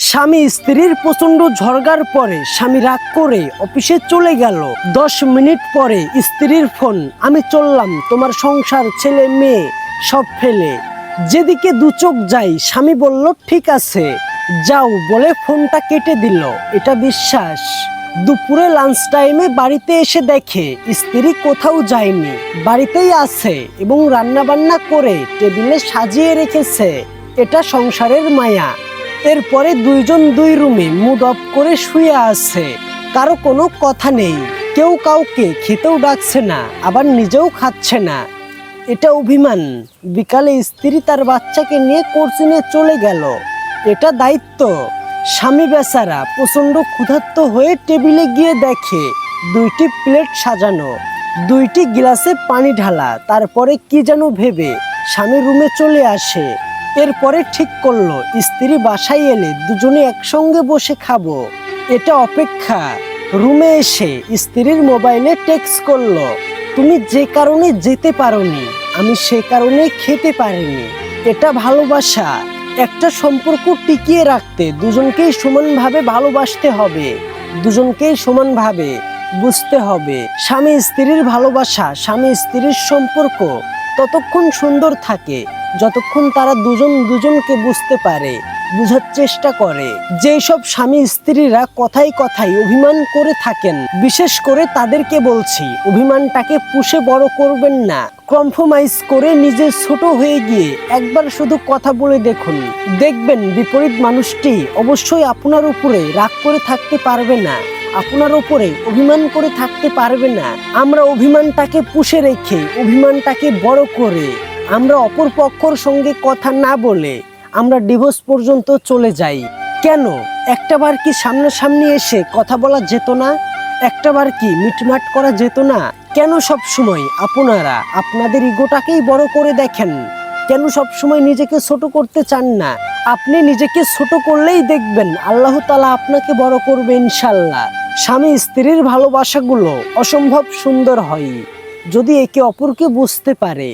স্বামী স্ত্রীর প্রচন্ড ঝগড়ার পরে স্বামী রাগ করে অফিসে চলে গেল। 10 মিনিট পরে স্ত্রীর ফোন, আমি চললাম, তোমার সংসার ছেলে মেয়ে সব ফেলে। যেদিকে দু চোখ যাই স্বামী বলল ঠিক আছে যাও বলে ফোনটা কেটে দিল। এটা বিশ্বাস? দুপুরে লাঞ্চ টাইমে বাড়িতে এসে দেখে স্ত্রী কোথাও যায়নি, বাড়িতেই আছে এবং রান্না বান্না করে টেবিলে সাজিয়ে রেখেছে। এটা সংসারের মায়া। এরপরে দুইজন দুই রুমে মুড অফ করে শুয়ে আছে, কারো কোনো কথা নেই, কেউ কাউকে খেতেও ডাকছে না, আবার নিজেও খাচ্ছে না। এটা অভিমান। বিকালে স্ত্রী তার বাচ্চাকে নিয়ে কোচিংয়ে চলে গেল। এটা দায়িত্ব। স্বামী বেচারা প্রচন্ড ক্ষুধার্ত হয়ে টেবিলে গিয়ে দেখে 2টি প্লেট সাজানো, 2টি গ্লাসে পানি ঢালা। তারপরে কি যেন ভেবে স্বামী রুমে চলে আসে। এরপরে ঠিক করলো স্ত্রী বাসায় এলে দুজনে একসঙ্গে বসে খাবো। এটা অপেক্ষা। রুমে এসে স্ত্রীর মোবাইলে টেক্সট করলো, তুমি যে কারণে যেতে পারোনি আমি সে কারণে খেতে পারিনি। এটা ভালোবাসা। একটা সম্পর্ক টিকিয়ে রাখতে দুজনকেই সমানভাবে ভালোবাসতে হবে, দুজনকেই সমানভাবে বুঝতে হবে। স্বামী স্ত্রীর ভালোবাসা, স্বামী স্ত্রীর সম্পর্ক ততক্ষণ সুন্দর থাকে যতক্ষণ তারা দুজন দুজনকে বুঝতে পারে, বুঝার চেষ্টা করে। যেই সব স্বামী স্ত্রীরা কথায় কথায় অভিমান করে থাকেন, বিশেষ করে তাদেরকে বলছি, অভিমানটাকে পুষে বড় করবেন না। কম্প্রোমাইজ করে নিজে ছোট হয়ে গিয়ে একবার শুধু কথা বলে দেখুন, দেখবেন বিপরীত মানুষটি অবশ্যই আপনার উপরে রাগ করে থাকতে পারবে না, আপনার উপরে অভিমান করে থাকতে পারবে না। আমরা অভিমানটাকে পুষে রেখে, অভিমানটাকে বড় করে আমরা অপর পক্ষর সঙ্গে কথা না বলে আমরা ডিভোর্স পর্যন্ত চলে যাই। কেন? একটাবার কি সামনাসামনি এসে কথা বলা যেত না? একটাবার কি মিটমাট করা যেত না? কেন সব সময় আপনারা আপনাদের ইগোটাকেই বড় করে দেখেন? কেন সব সময় নিজেকে ছোট করতে চান না? আপনি নিজেকে ছোট করলেই দেখবেন আল্লাহ তাআলা আপনাকে বড় করবে ইনশাআল্লাহ। স্বামী স্ত্রীর ভালোবাসাগুলো অসম্ভব সুন্দর হয় যদি একে অপরকে বুঝতে পারে।